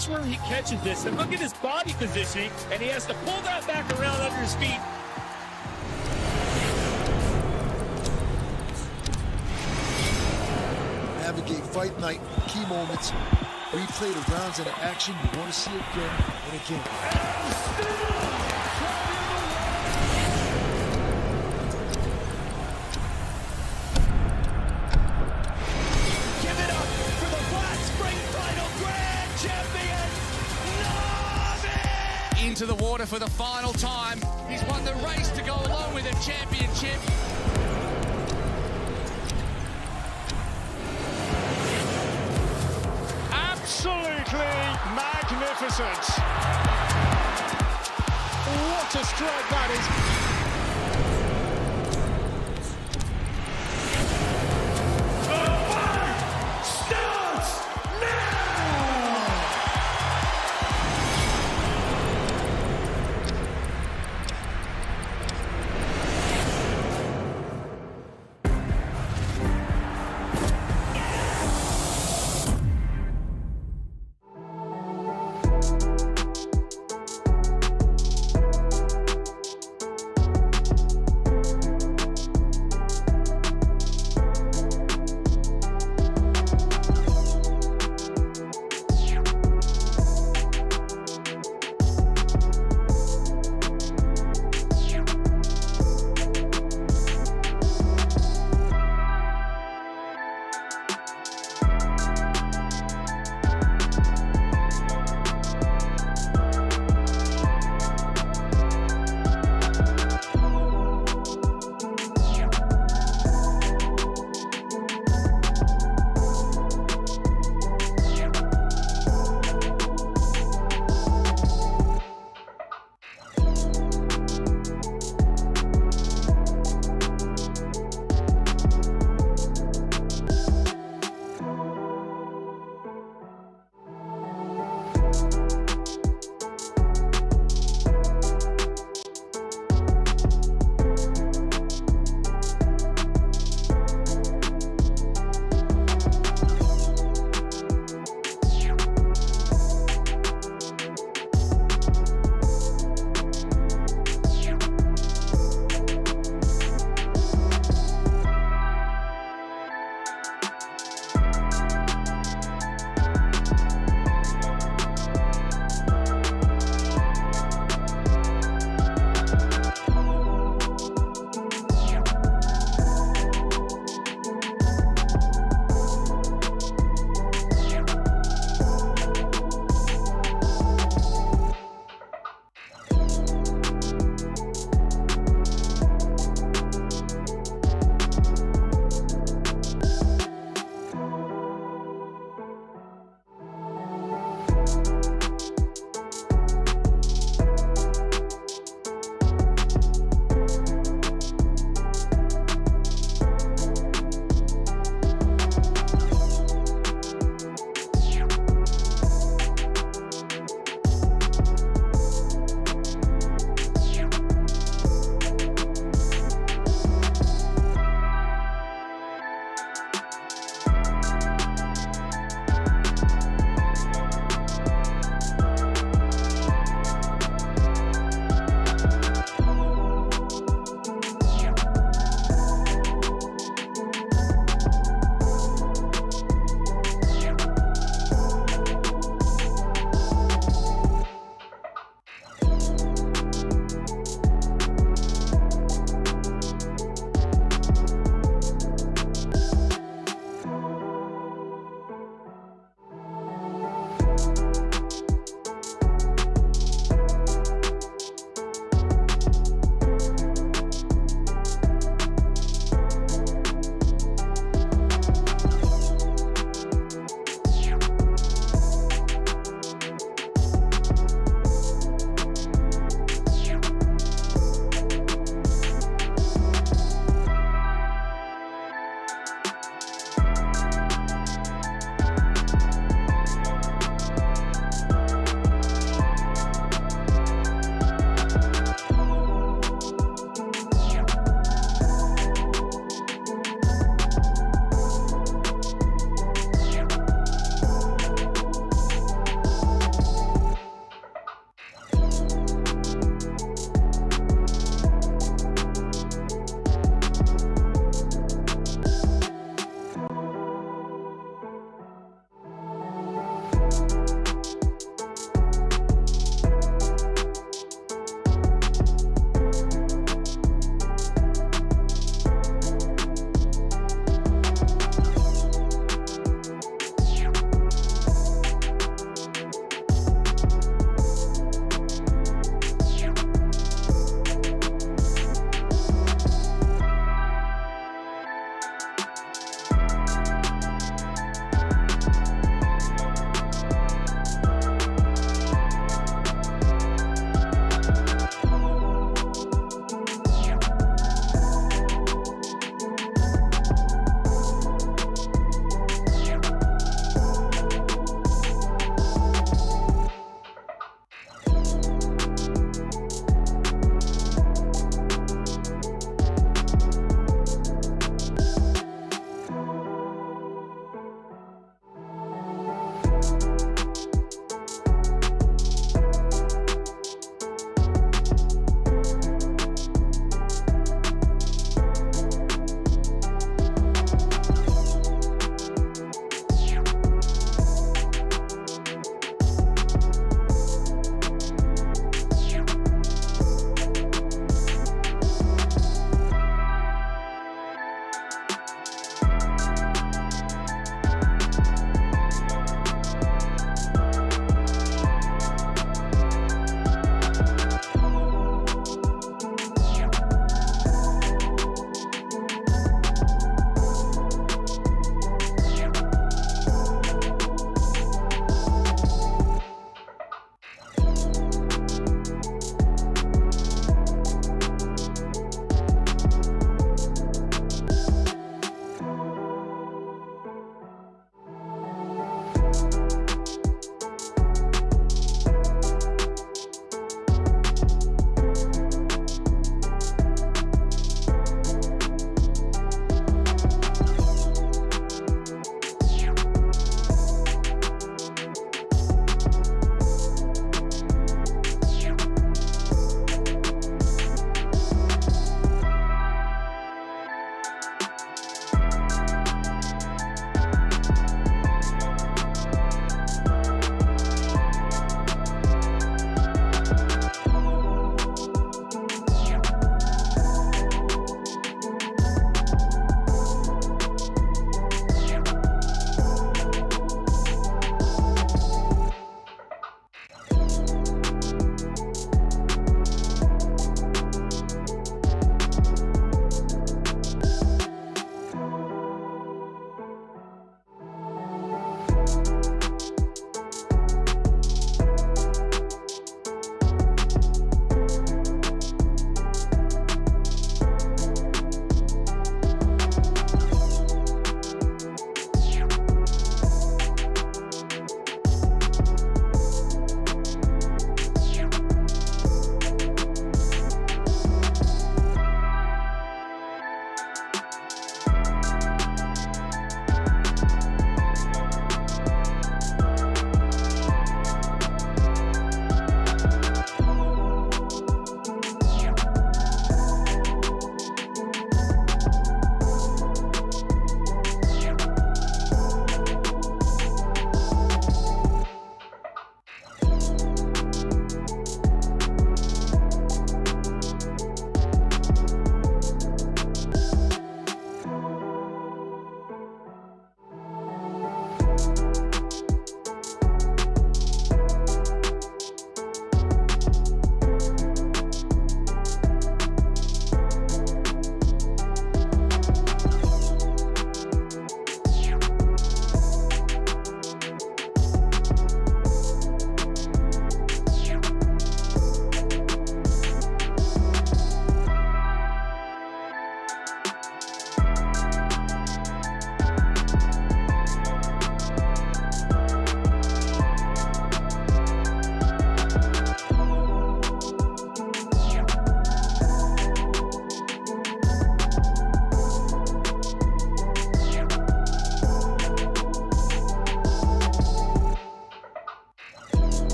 watch where he catches this and look at his body positioning, and he has to pull that back around under his feet. Navigate fight night, key moments, replay the rounds into action. You want to see it again and again. Into the water for the final time. He's won the race to go along with a championship. Absolutely magnificent. What a strike that is.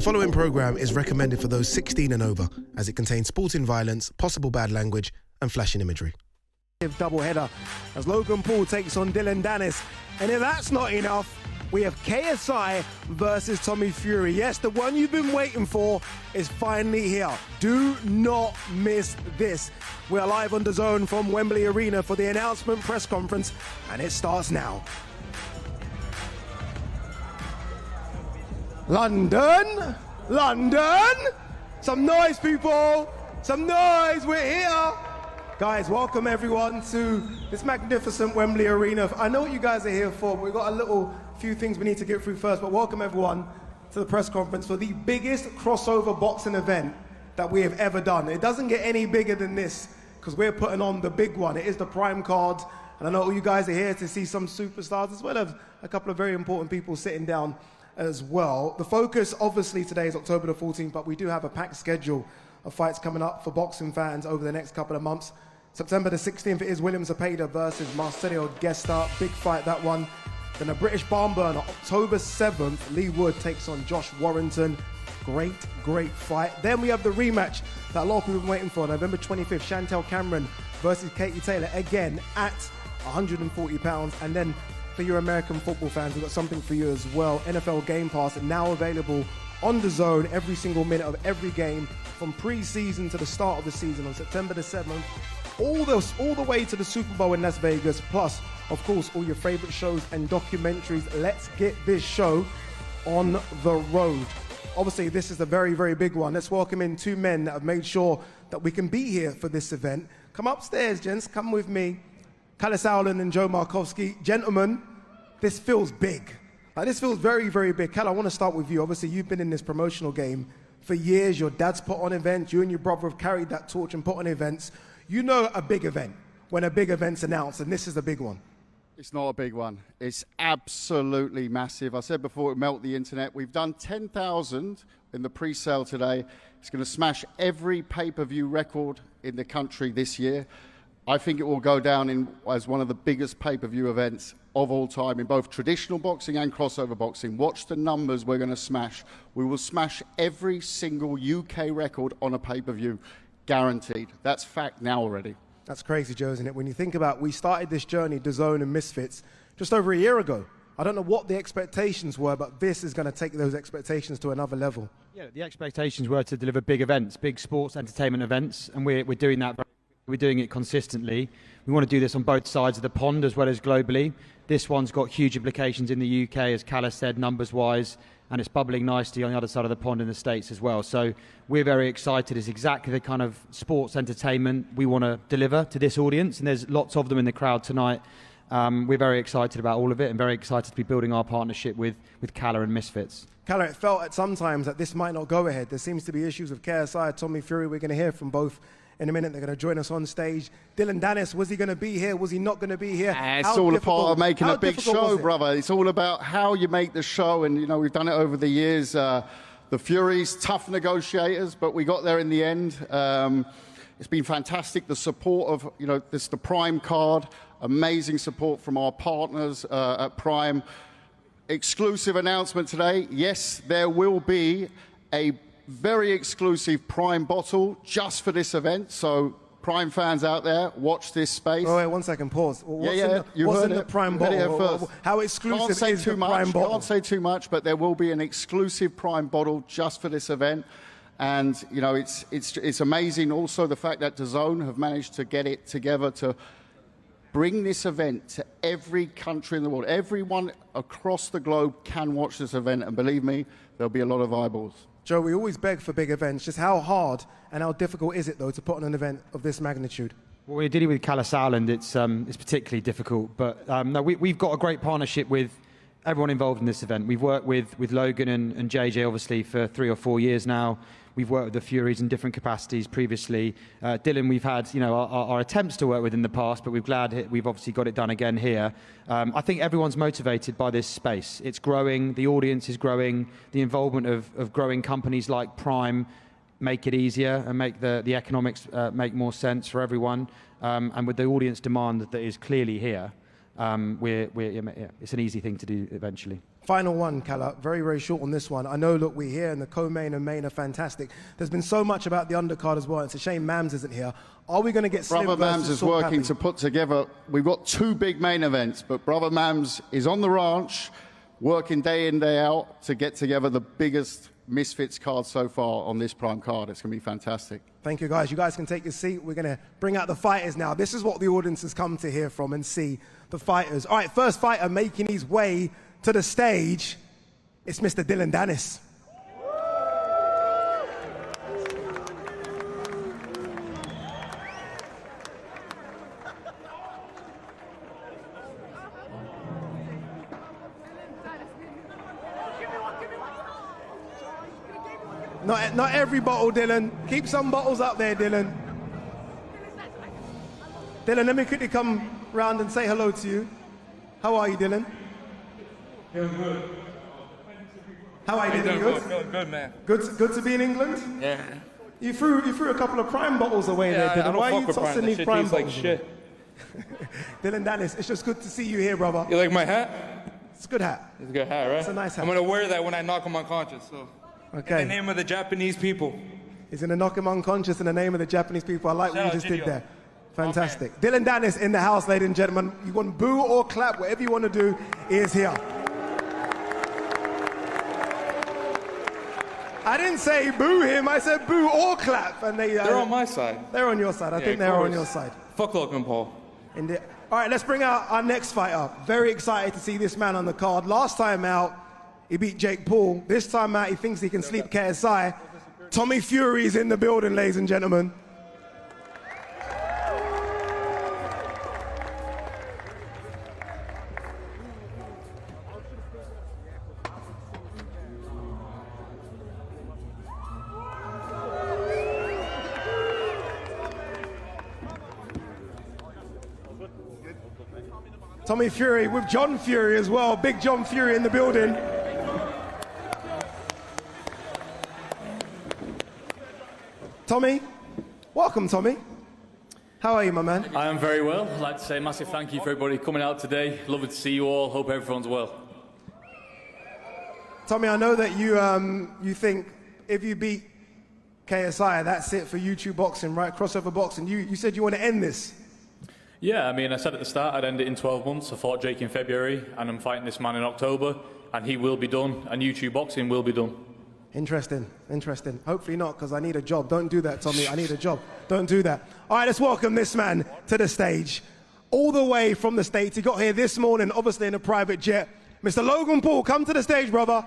The following programme is recommended for those 16 and over, as it contains sporting violence, possible bad language and flashing imagery. Doubleheader as Logan Paul takes on Dylan Dennis. And if that's not enough, we have KSI versus Tommy Fury. Yes, the one you've been waiting for is finally here. Do not miss this. We are live on DAZN from Wembley Arena for the announcement press conference, and it starts now. London, London, some noise, people, some noise, we're here. Guys, welcome everyone to this magnificent Wembley Arena. I know what you guys are here for, but we've got a few things we need to get through first, but welcome everyone to the press conference for the biggest crossover boxing event that we have ever done. It doesn't get any bigger than this, because we're putting on the big one. It is the Prime card, and I know you guys are here to see some superstars, as well as a couple of very important people sitting down as well. The focus, obviously, today is October the 14th, but we do have a packed schedule of fights coming up for boxing fans over the next couple of months. September the 16th, it is William Zepeda versus Marcelo Gesta. Big fight, that one. Then a British barn burner, October 7th, Lee Wood takes on Josh Warrington. Great, great fight. Then we have the rematch that a lot of people have been waiting for, November 25th, Chantel Cameron versus Katie Taylor, again at 140 pounds. And then for your American football fans, we've got something for you as well. NFL Game Pass, now available on DAZN every single minute of every game from pre-season to the start of the season on September the 7th. All the way to the Super Bowl in Las Vegas, plus, of course, all your favorite shows and documentaries. Let's get this show on the road. Obviously, this is a very, very big one. Let's welcome in two men that have made sure that we can be here for this event. Come upstairs, gents. Come with me. Kalle Sauerland and Joe Markowski. Gentlemen, this feels big. This feels very, very big. Kalle, I want to start with you. Obviously, you've been in this promotional game for years. Your dad's put on events. You and your brother have carried that torch and put on events. You know a big event when a big event's announced, and this is a big one. It's not a big one. It's absolutely massive. I said before, it would melt the internet. We've done 10,000 in the pre-sale today. It's going to smash every pay-per-view record in the country this year. I think it will go down as one of the biggest pay-per-view events of all time in both traditional boxing and crossover boxing. Watch the numbers we're going to smash. We will smash every single UK record on a pay-per-view. Guaranteed. That's fact now already. That's crazy, Joe, isn't it? When you think about, we started this journey, DAZN and Misfits, just over a year ago. I don't know what the expectations were, but this is going to take those expectations to another level. Yeah, the expectations were to deliver big events, big sports entertainment events, and we're doing that. We're doing it consistently. We want to do this on both sides of the pond as well as globally. This one's got huge implications in the UK, as Kalle said, numbers-wise, and it's bubbling nicely on the other side of the pond in the States as well. So we're very excited. It's exactly the kind of sports entertainment we want to deliver to this audience, and there's lots of them in the crowd tonight. We're very excited about all of it and very excited to be building our partnership with Kalle and Misfits. Kalle, it felt at some times that this might not go ahead. There seems to be issues with KSI, Tommy Fury. We're going to hear from both in a minute. They're going to join us on stage. Dylan Dennis, was he going to be here? Was he not going to be here? It's all a part of making a big show, brother. It's all about how you make the show, and we've done it over the years. The Furies, tough negotiators, but we got there in the end. It's been fantastic. The support of the Prime card, amazing support from our partners at Prime. Exclusive announcement today. Yes, there will be a very exclusive Prime bottle just for this event. So Prime fans out there, watch this space. Oh, wait, 1 second, pause. What's what's in the Prime bottle? How exclusive is the Prime bottle? Can't say too much, but there will be an exclusive Prime bottle just for this event. And it's amazing also the fact that DAZN have managed to get it together to bring this event to every country in the world. Everyone across the globe can watch this event, and believe me, there'll be a lot of eyeballs. Joe, we always beg for big events. Just how hard and how difficult is it, though, to put on an event of this magnitude? Well, we're dealing with Kalle Sauerland. It's particularly difficult. But no, we've got a great partnership with everyone involved in this event. We've worked with Logan and JJ, obviously, for 3 or 4 years now. We've worked with the Furies in different capacities previously. Dylan, we've had our attempts to work with in the past, but we're glad we've obviously got it done again here. I think everyone's motivated by this space. It's growing, the audience is growing, the involvement of growing companies like Prime make it easier and make the economics make more sense for everyone. And with the audience demand that is clearly here, it's an easy thing to do eventually. Final one, Kala. Very, very short on this one. I know, look, we're here, and the co-main and main are fantastic. There's been so much about the undercard as well. It's a shame Mams isn't here. Are we going to get Slim Brother Mams is working to put together, we've got 2 big main events, but Brother Mams is on the ranch, working day in, day out to get together the biggest Misfits card so far on this Prime card. It's going to be fantastic. Thank you, guys. You guys can take your seat. We're going to bring out the fighters now. This is what the audience has come to hear from and see, the fighters. All right, first fighter making his way to the stage, it's Mr. Dylan Dennis. Not every bottle, Dylan. Keep some bottles up there, Dylan. Dylan, let me quickly come round and say hello to you. How are you, Dylan? Feeling good. How are you, Dylan? Good? Feeling good, man. Good to be in England? Yeah. You threw a couple of Prime bottles away there, Dylan. Why are you tossing these Prime bottles? Like shit. Dylan Dennis, it's just good to see you here, brother. You like my hat? It's a good hat. It's a good hat, right? It's a nice hat. I'm gonna wear that when I knock him unconscious. So. Okay. In the name of the Japanese people. He's gonna knock him unconscious in the name of the Japanese people. I like what you just did there. Fantastic. Okay. Dylan Dennis in the house, ladies and gentlemen. You want boo or clap, whatever you want to do, he is here. I didn't say boo him, I said boo or clap. And they're on my side. They're on your side. I think they're on your side. Fuck Logan Paul. All right, let's bring out our next fighter. Very excited to see this man on the card. Last time out, he beat Jake Paul. This time out, he thinks he can sleep KSI. Tommy Fury's in the building, ladies and gentlemen. Tommy Fury with John Fury as well. Big John Fury in the building. Tommy, welcome, Tommy. How are you, my man? I am very well. I'd like to say a massive thank you for everybody coming out today. Lovely to see you all. Hope everyone's well. Tommy, I know that you think if you beat KSI, that's it for YouTube boxing, right? Crossover boxing. You said you want to end this. Yeah, I mean, I said at the start I'd end it in 12 months. I fought Jake in February, and I'm fighting this man in October, and he will be done, and YouTube boxing will be done. Interesting, interesting. Hopefully not, because I need a job. Don't do that, Tommy. I need a job. Don't do that. All right, let's welcome this man to the stage. All the way from the States. He got here this morning, obviously in a private jet. Mr. Logan Paul, come to the stage, brother.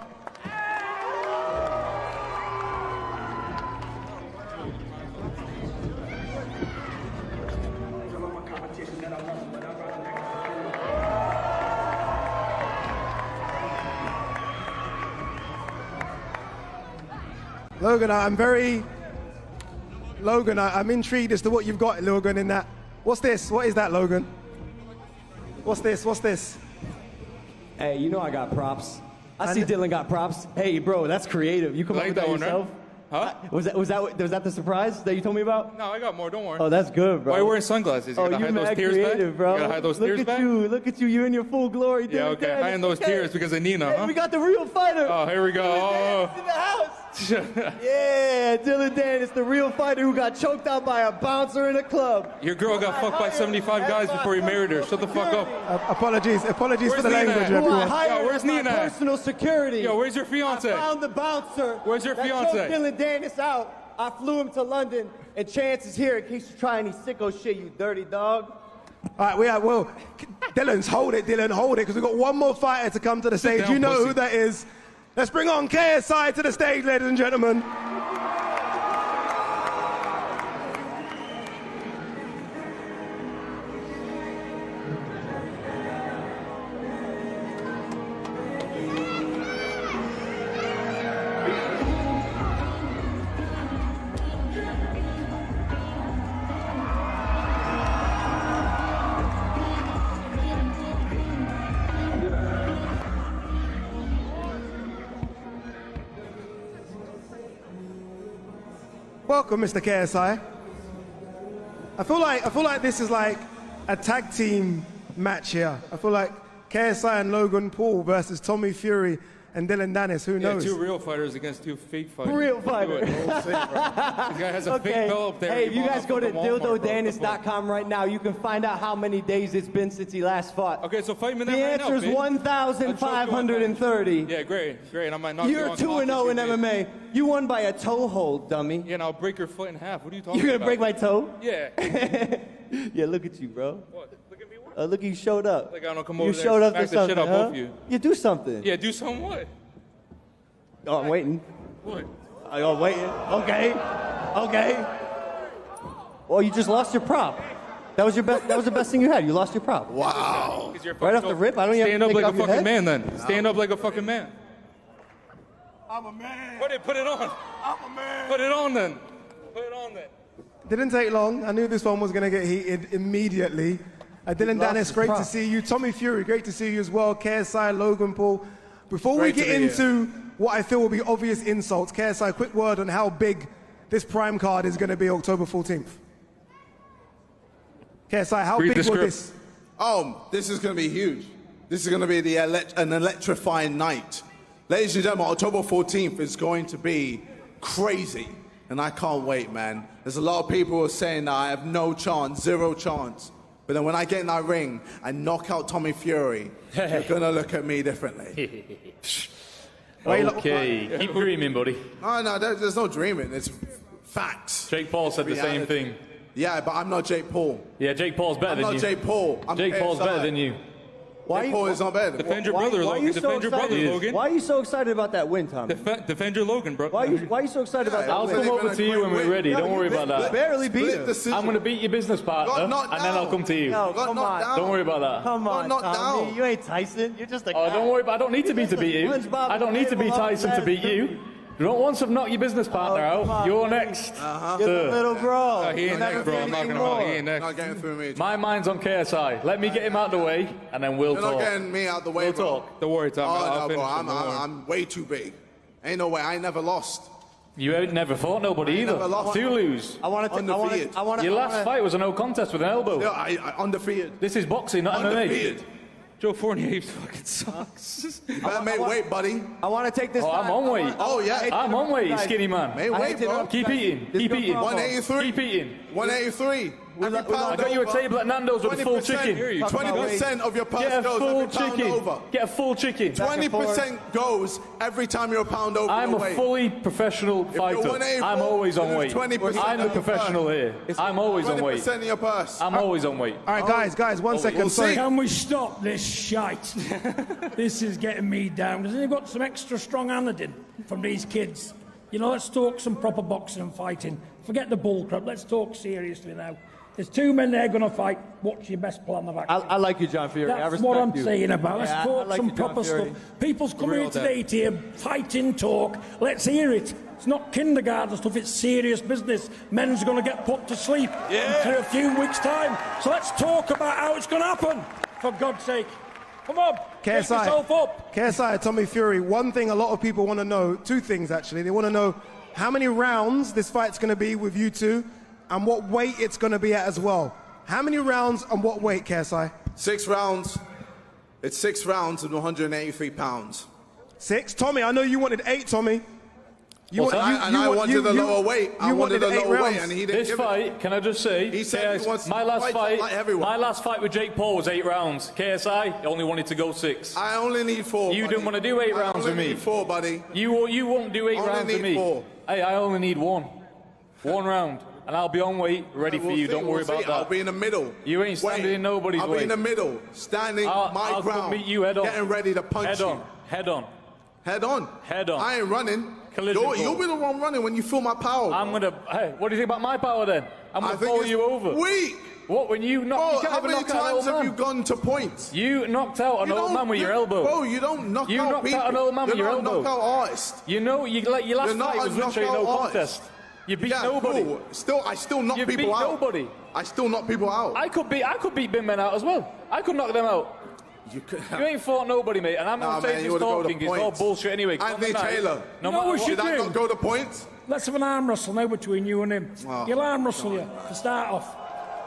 Logan, I'm intrigued as to what you've got, Logan, in that. What's this? What is that, Logan? What's this? What's this? Hey, you know I got props. I see Dylan got props. Hey, bro, that's creative. You come up with that yourself? Huh? Was that the surprise that you told me about? No, I got more. Don't worry. Oh, that's good, bro. Why are you wearing sunglasses? You gotta hide those tears back? Bro. You gotta hide those tears back? Look at you. You're in your full glory, Dylan. Yeah, okay. Hiding those tears because of Nina, hey, huh? we got the real fighter. Oh, here we go. Dylan in the house. Yeah, Dylan Dennis, the real fighter who got choked out by a bouncer in a club. Your girl got fucked by 75 guys before you married her. Shut the fuck up. Apologies for the Nina language, everyone. Yo, where's Nina? Personal security. Yo, where's your fiance? I found the bouncer. Where's your that fiance? choked Dylan Dennis out. I flew him to London, and Chance is here in case you try any sicko shit, you dirty dog. All right, Dylan's hold it, because we've got one more fighter to come to the stage. Down, you know pussy. who that is. Let's bring on KSI to the stage, ladies and gentlemen. Welcome, Mr. KSI. I feel like this is like a tag team match here. I feel like KSI and Logan Paul versus Tommy Fury and Dylan Dennis. Who knows? Two real fighters against two fake fighters. Real fighter. This guy has a fake belt up there. Hey, if you guys go to dildodennis.com right now, you can find out how many days it's been since he last fought. Okay, so fight him in that the right now, answer is 1,530. Great. I might knock You're you on 2-0 in MMA. You won by a toe hold, dummy. Yeah, and I'll break your foot in half. What are you talking You're about? gonna break my toe? Yeah. Yeah, look at you, bro. What? Look at me what? Look, you showed up. Like I don't come over you there showed up and to smack the shit something, out huh? both of you. You do something. Yeah, do something what? Oh, I'm waiting. What? I'm waiting. Okay. Well, you just lost your prop. That was your best. That was the best thing you had. You lost your prop. Wow. Right off the rip. I don't even stand have up to like take a off your fucking head. man then. Stand up like a fucking man. I'm a man. Put it on. I'm a man. Put it on then. Put it on then. Didn't take long. I knew this one was going to get heated immediately. Dylan Dennis, great to see you. Tommy Fury, great to see you as well. KSI, Logan Paul. Before we get into what I feel will be obvious insults, KSI, quick word on how big this Prime card is going to be October 14th. KSI, how big will this? This is going to be huge. This is going to be an electrifying night. Ladies and gentlemen, October 14th is going to be crazy. And I can't wait, man. There's a lot of people who are saying that I have no chance, zero chance. But then when I get in that ring and knock out Tommy Fury, you're going to look at me differently. Okay, keep dreaming, buddy. No, there's no dreaming. It's facts. Jake Paul said the same thing. Yeah, but I'm not Jake Paul. Yeah, Jake Paul's better than you. I'm not Jake Paul. Jake Paul's better than you. Jake Paul is not better. Defend your brother, Logan. Defend your brother, Logan. Why are you so excited about that win, Tommy? Defend your Logan, bro. Why are you so excited about that I'll win? come over to you when we're ready. Don't worry about that. Barely beat him. I'm going to beat your business partner, and then I'll come to you. No, come on. Don't worry about that. Come on, Tommy. You ain't Tyson. You're just a guy. Oh, don't worry about. I don't need to be you. I don't need to be Tyson to beat you. Once I've knocked your business partner out, you're next. You're the little bro. No, he ain't next, bro. I'm knocking him out. He ain't next. Not getting through me. My mind's on KSI. Let me get him out the way, and then we'll You're talk. not getting me out the way, We'll bro. talk. Don't worry, Tom. Oh, no, bro. I'm way too big. Ain't no way. I ain't never lost. You ain't never fought nobody either. never lost. To lose. I want to. Your last fight was a no contest with an elbow. Yeah, I undefeated. This is boxing, not MMA. Undefeated. Joe Fournier fucking sucks. You better make weight, buddy. I want to take this. Oh, I'm on weight. Oh, yeah. I'm on weight, skinny man. Make weight, bro. Keep eating. Keep eating. 183. Keep eating. 183. I got you a table at Nando's with a full chicken. 20% of your purse Get a goes full every pound chicken. over. Get a full chicken. 20% goes every time you're a pound over. I'm your a weight. fully professional fighter. 184, I'm always on then weight. it's 20% I'm the of your professional purse. here. I'm always on weight. 20% of your purse. I'm always on weight. All right, guys, 1 second. We'll Sorry. see. Can we stop this shite? This is getting me down. Because they've got some extra strong anodine from these kids. You know, let's talk some proper boxing and fighting. Forget the bullcrap. Let's talk seriously now. There's two men there going to fight. What's your best plan of action? I like you, John Fury. I That's respect what I'm you. saying about. Let's Yeah, I talk like some you, John proper Fury. stuff. People's coming Real here today to hear fighting talk. Let's hear it. It's not kindergarten stuff. It's serious business. Men's going to get put to sleep in a few weeks' time. So let's talk about how it's going to happen. For God's sake. Come on. Get yourself up. KSI, Tommy Fury, one thing a lot of people want to know, two things actually. They want to know how many rounds this fight's going to be with you two and what weight it's going to be at as well. How many rounds and what weight, KSI? 6 rounds. It's 6 rounds and 183 pounds. 6? Tommy, I know you wanted 8, Tommy. I wanted the lower weight. I wanted the lower weight, and he didn't This give fight, it. can I just say, He said he wants my to last fight like everyone. my last fight with Jake Paul was 8 rounds. KSI only wanted to go 6. I only need 4. You buddy. didn't want to do 8 rounds with I only me. need 4, buddy. You won't do 8 Only rounds with need me. 4. Hey, I only need 1. 1 round. And I'll be on weight, ready for you. Don't worry about that. I'll be in the middle. You ain't standing in nobody's way. I'll be in the middle, standing my ground. I'll meet you head on. Getting ready to punch you. Head on. Head on. Head on. I ain't running. Collision You'll be the one running when you feel my power. Hey, what do you think about my power then? I'm gonna follow you over. Weak. What, when you knock, you how can't many knock out an times old have man. you gone to points? You knocked out an old man with your elbow. Bro, you don't knock You out knocked people. out an old man with your You're elbow. not a knockout artist. You know, your last You're not fight a was literally no knockout contest. artist. You beat Yeah, nobody. cool. I still knock You people beat out. nobody. I still knock people out. I could beat big men out as well. I could knock them out. You ain't fought nobody, mate, and I'm Nah, not man, saying you this would've go to talking. It's all points. bullshit anyway. 'cause Anthony on the night, Taylor. No You know matter what what. you Did I do? not go to points? Let's have an arm wrestle now between you and him. Oh. He'll arm wrestle you to start off.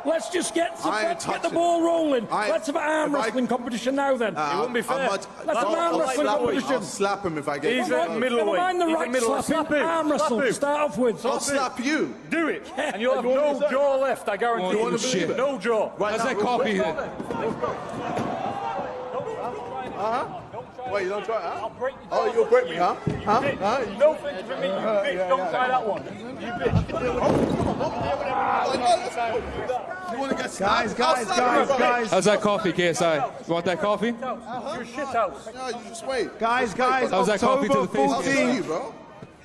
Let's just get ain't the ball rolling. I ain't- Let's have an arm if I- wrestling competition now then. It wouldn't be fair. Let's have an arm wrestling I'll competition. slap him if I get He's him. a middleweight. Never mind the right slapping. Arm wrestle to start off with. I'll slap you. Do it. And you'll have no jaw left, I guarantee You you. wanna believe it? No jaw. How's that coffee then? Wait, you don't try it, huh? Oh, you'll break me, huh? Huh? No thank you for me, you bitch. Don't try that one. You bitch. You want to get Guys. How's that coffee, KSI? You want that coffee? You're shit house. No, you just wait. Guys. How's that coffee to the face? I'll see you, bro.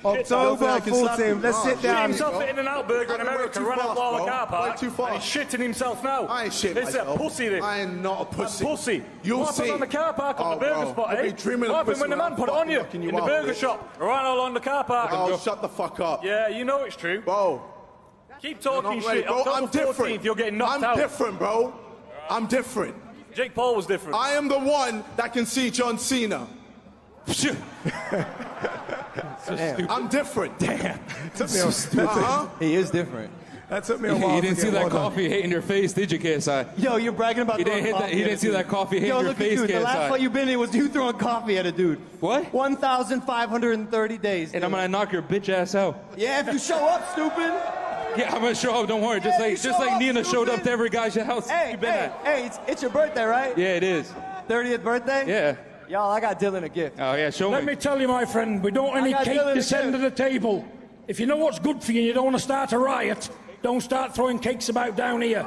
October 14th. Let's sit Shit down. himself at In-N-Out Burger in America, too ran out fast, of the bro. car park, Way too fast. and he's shitting himself now. I ain't shitting This is a myself. pussy, this. I am not a pussy. Pussy. You'll What happened see. on the car park on the burger bro. spot, You'll eh? be dreaming What of happened when the pussy man put it on you fucking in the up, burger bitch. shop? Right along the car park. Oh, shut the fuck up. Yeah, you know it's true. Bro. Keep You're talking not ready, shit. bro. October I'm different. 14th, you're getting knocked I'm out. different, bro. I'm different. Jake Paul was different. I am the one that can see John Cena. I'm different. Damn. Took me a He is different. That took me a while. You didn't to see get that one on. coffee hitting your face, did you, KSI? Yo, you're bragging about He throwing didn't hit that. coffee He at a didn't see dude. that coffee hitting Yo, your look face, at you. The last KSI. fight you've been in was you throwing coffee at a dude. What? 1,530 days. And I'm dude. gonna knock your bitch ass out. Yeah, if you show up, stupid. Yeah, I'm gonna show up. Don't worry. Just Yeah, you like show up, Nina showed up stupid. to every guy's house. Hey, you been at. it's your birthday, right? Yeah, it is. 30th birthday? Yeah. Y'all, I got Dylan a gift. Oh yeah, show Let me tell you, my friend, we don't want any got cake Dylan this end of the table. If you know what's good for you and you don't want to start a riot, don't start throwing cakes about down here.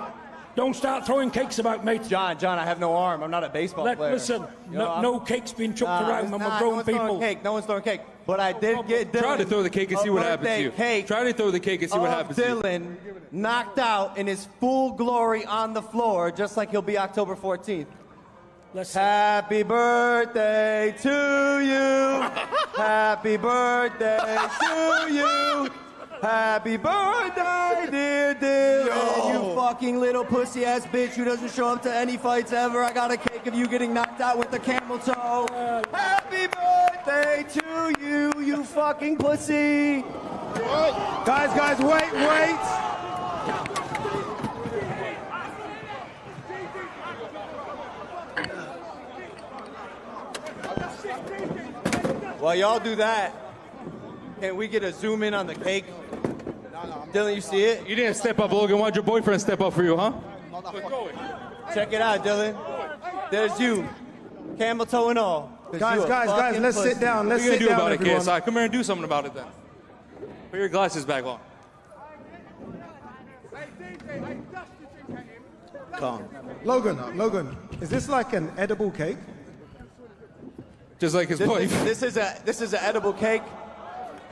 Don't start throwing cakes about, mate. John, I have no arm. I'm not a baseball player. Listen, You know, no cakes being chucked around when we're grown people. No one's throwing cake. But I did get Dylan. Try to throw the cake and see what happens to you. Cake Try to throw the cake and see what happens to you. Dylan knocked out in his full glory on the floor, just like he'll be October 14th. Happy birthday to you. Happy birthday to you. Happy birthday, dear Dylan. You fucking little pussy ass bitch who doesn't show up to any fights ever. I got a cake of you getting knocked out with the camel toe. Happy birthday to you, you fucking pussy. Guys, wait. While y'all do that, can we get a zoom in on the cake? Dylan, you see it? You didn't step up, Logan. Why'd your boyfriend step up for you, huh? Check it out, Dylan. There's you. Camel toe and all. Guys, let's sit down. Let's What are you sit gonna do down, about everyone. it, KSI? Come here and do something about it then. Put your glasses back on. Calm. Logan, is this like an edible cake? Just like his wife. This is an edible cake.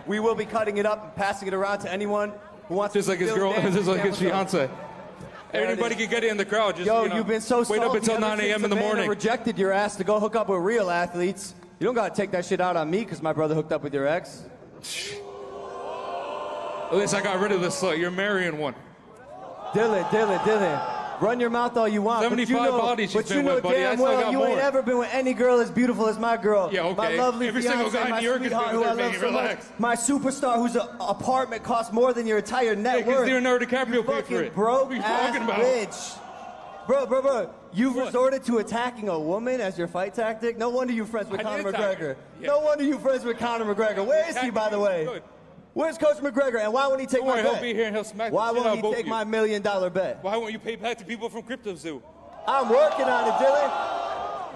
We will be cutting it up and passing it around to anyone who wants Just to like his Dylan girl, Daniels just like Camel his toe. fiance. There it Everybody is. can get it in the crowd. Just, Yo, you know, you've been so wait up salty until ever 9 since a.m. in the Savannah morning. rejected your ass to go hook up with real athletes. You don't gotta take that shit out on me because my brother hooked up with your ex. At least I got rid of this slut. You're marrying one. Dylan. Run your mouth all you want. 75 bodies she's but you been know with, buddy. I damn still well got you more. ain't ever been with any girl as beautiful as my girl. Yeah, okay. My lovely Every single fiance, guy in my New York has sweetheart, been who with I her, love baby. so Relax. much. My superstar, whose apartment costs more than your entire net Yeah, 'cause worth. Leonardo DiCaprio You paid for fucking it. broke What are you ass talking about? bitch. Bro, you've resorted to attacking a woman as your fight tactic? No wonder you're friends with I Conor did attack McGregor. her. Yeah. No wonder you're friends with Conor McGregor. Where is he, by the way? Good. Where's Coach McGregor, and why won't he take Don't my worry, bet? he'll be here and he'll smack Why the shit out won't of he both take of you. my $1 million bet? Why won't you pay back to people from Crypto Zoo? I'm working on it, Dylan.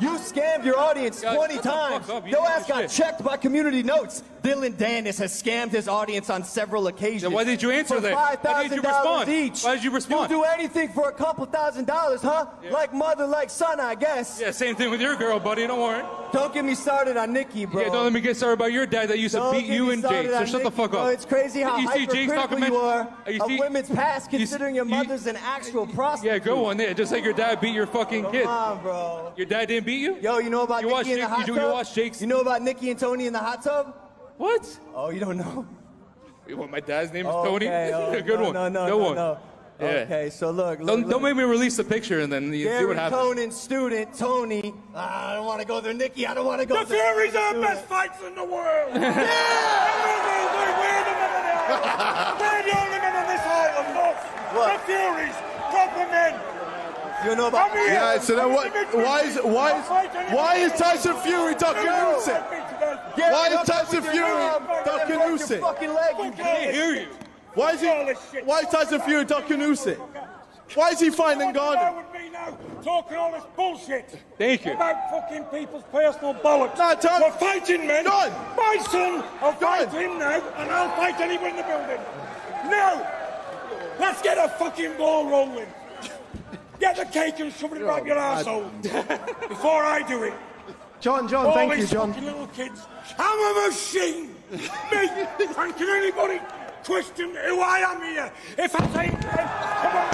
You scammed your audience Guys, 20 shut the fuck times. up. You Your piece ass of got shit. checked by community notes. Dylan Dennis has scammed his audience on several occasions. Then why did you answer for that? Why didn't you respond? $5,000 each. Why did you respond? You do anything for a couple $1,000s, huh? Yeah. Like mother, like son, I guess. Yeah, same thing with your girl, buddy. Don't worry. Don't get me started on Nikki, bro. Yeah, don't let me get started about your dad that used to Don't beat get you me and Jake. started So on shut the Nikki, fuck bro. up. It's crazy how You see Jake's talking hypercritical you are You of see- women's past, considering your mother's an actual prostitute. Yeah, go on there. Just like your dad beat your fucking kid. Come on, bro. Your dad didn't beat you? Yo, you know about You watch Nikki in the Jake- hot you tub? watch Jake's- You know about Nikki and Tony in the hot tub? What? Oh, you don't know? What, my dad's name is Tony? Okay, oh, Good one. No, Good one. no. Yeah. Okay, so look. Don't make me release the picture and then you see Gary what happens. Conan student Tony. I don't want to go there, Nikki. I don't want to go The there. Furies are the best fights in the world! We're the only men on this island, look! The Furies, top the men. You know about Yeah, so then why is Tyson Fury ducking Usyk? Why is Tyson Fury ducking Usyk? I can't hear you. Why is Tyson Fury ducking Usyk? Why is he fighting Garden? With me now, talking all this bullshit. Thank you. About fucking people's personal bollocks. No, Tom. We're fighting, men. John. My son, I'll fight him now, and I'll fight anyone in the building. Now, let's get a fucking ball rolling. Get the cake and shove it up your arsehole before I do it. John, All thank you, these John. fucking little kids. I'm a machine. Me, and can anybody question who I am here? If I say, come on.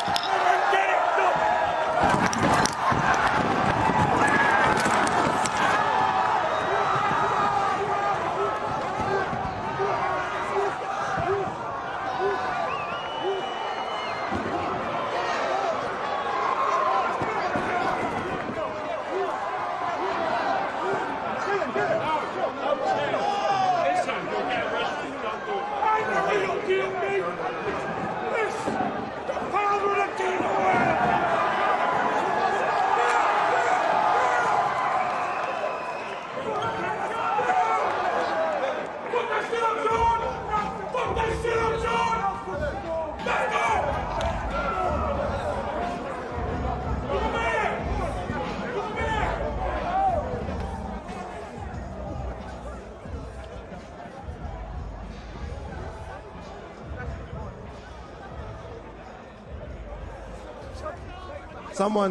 Come on, get it done.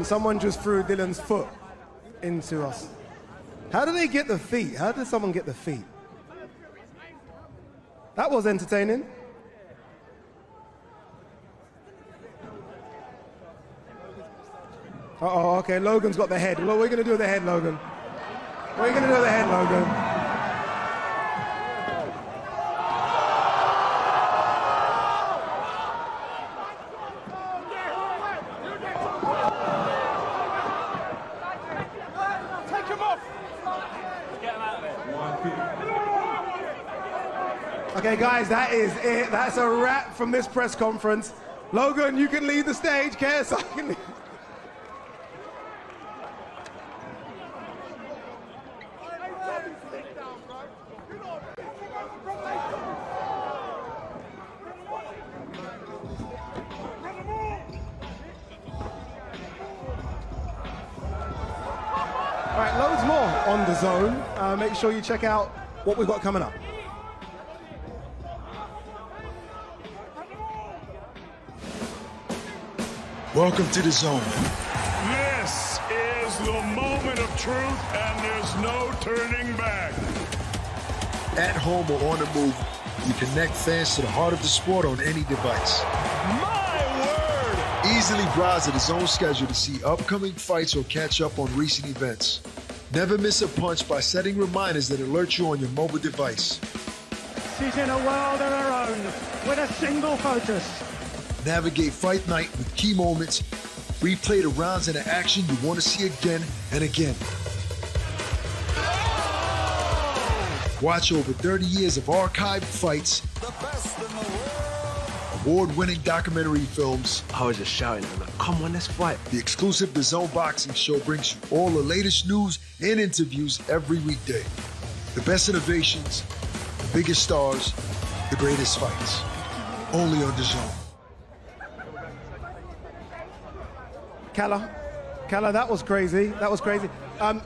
Someone just threw Dylan's foot into us. How did they get the feet? How did someone get the feet? That was entertaining. Uh-oh, okay, Logan's got the head. What are we going to do with the head, Logan? What are you going to do with the head, Logan? Okay, guys, that is it. That's a wrap from this press conference. Logan, you can leave the stage. KSI can leave. All right, loads more on DAZN. Make sure you check out what we've got coming up. Welcome to DAZN. This is the moment of truth, and there's no turning back. At home or on the move, you connect fans to the heart of the sport on any device. My word! Easily browse the DAZN schedule to see upcoming fights or catch up on recent events. Never miss a punch by setting reminders that alert you on your mobile device. She's in a world of her own with a single focus. Navigate fight night with key moments. Replay the rounds and the action you want to see again and again. Watch over 30 years of archived fights, award-winning documentary films. I was just shouting, come on, let's fight. The exclusive DAZN Boxing Show brings you all the latest news and interviews every weekday. The best innovations, the biggest stars, the greatest fights. Only on DAZN. Kalla, that was crazy. That was crazy.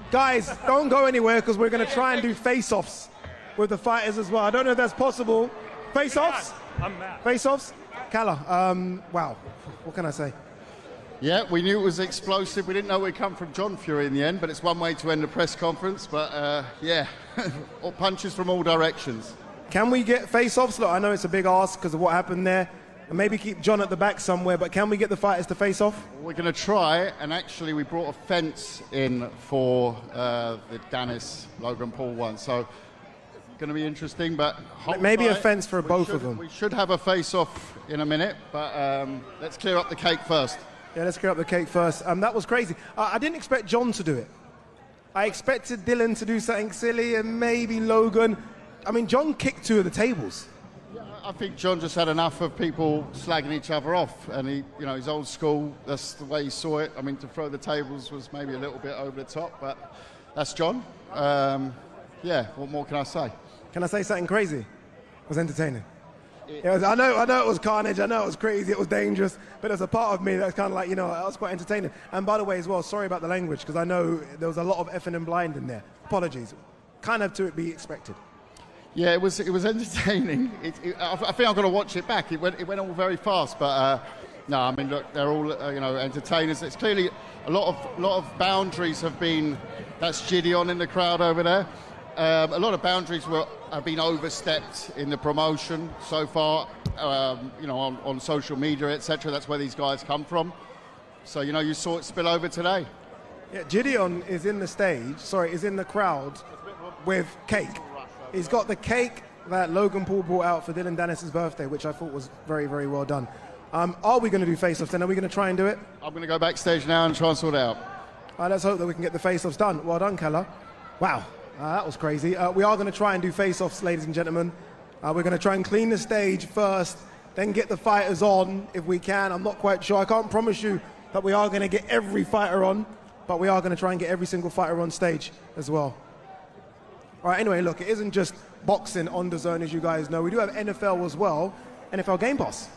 Guys, don't go anywhere because we're going to try and do face-offs with the fighters as well. I don't know if that's possible. Face-offs? Face-offs? Kalla, wow. What can I say? Yeah, we knew it was explosive. We didn't know we'd come from John Fury in the end, but it's one way to end a press conference. But yeah, all punches from all directions. Can we get face-offs? Look, I know it's a big ask because of what happened there. And maybe keep John at the back somewhere, but can we get the fighters to face off? We're going to try, and actually we brought a fence in for the Dennis Logan Paul one, so it's going to be interesting, but maybe a fence for both of them. We should have a face-off in a minute, but let's clear up the cake first. Yeah, let's clear up the cake first. That was crazy. I didn't expect John to do it. I expected Dylan to do something silly, and maybe Logan. I mean, John kicked two of the tables. I think John just had enough of people slagging each other off, and he's old school. That's the way he saw it. I mean, to throw the tables was maybe a little bit over the top, but that's John. Yeah, what more can I say? Can I say something crazy? It was entertaining. I know it was carnage, I know it was crazy, it was dangerous, but there's a part of me that's kind of like, it was quite entertaining. And by the way as well, sorry about the language, because I know there was a lot of effing and blind in there. Apologies. Kind of to be expected. Yeah, it was entertaining. I think I'm going to watch it back. It went all very fast, but no, I mean, look, they're all entertainers. It's clearly a lot of boundaries have been. That's Gideon in the crowd over there. A lot of boundaries have been overstepped in the promotion so far, on social media, etc. That's where these guys come from. So, you saw it spill over today. Yeah, Gideon is in the crowd with cake. He's got the cake that Logan Paul brought out for Dylan Dennis's birthday, which I thought was very, very well done. Are we going to do face-offs then? Are we going to try and do it? I'm going to go backstage now and try and sort it out. Let's hope that we can get the face-offs done. Well done, Keller. Wow. That was crazy. We are going to try and do face-offs, ladies and gentlemen. We're going to try and clean the stage first, then get the fighters on if we can. I'm not quite sure. I can't promise you that we are going to get every fighter on, but we are going to try and get every single fighter on stage as well. All right, anyway, look, it isn't just boxing on DAZN, as you guys know. We do have NFL as well, NFL Game Pass.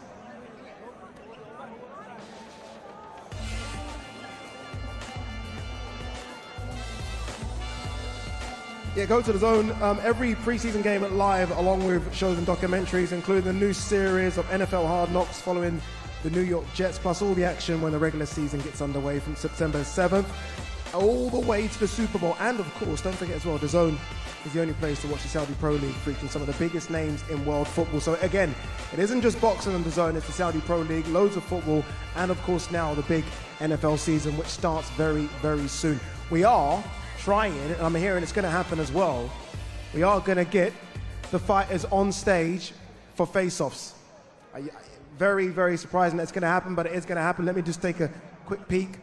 Yeah, go to DAZN. Every preseason game at live, along with shows and documentaries, including the new series of NFL Hard Knocks following the New York Jets, plus all the action when the regular season gets underway from September 7th, all the way to the Super Bowl. And of course, don't forget as well, DAZN is the only place to watch the Saudi Pro League, featuring some of the biggest names in world football. So again, it isn't just boxing on DAZN, it's the Saudi Pro League, loads of football, and of course now the big NFL season, which starts very, very soon. We are trying, and I'm hearing it's going to happen as well, we are going to get the fighters on stage for face-offs. Very, very surprising that's going to happen, but it is going to happen. Let me just take a quick peek.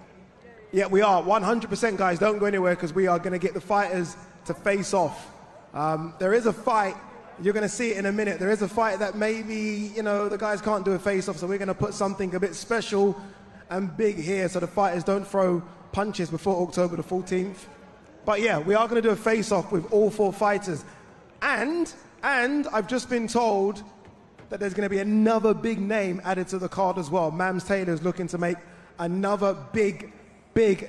Yeah, we are 100%, guys. Don't go anywhere, because we are going to get the fighters to face off. There is a fight, you're going to see it in a minute. There is a fight that maybe, the guys can't do a face off, so we're going to put something a bit special and big here so the fighters don't throw punches before October the 14th. But yeah, we are going to do a face off with all 4 fighters. And I've just been told that there's going to be another big name added to the card as well. Mams Taylor's looking to make another big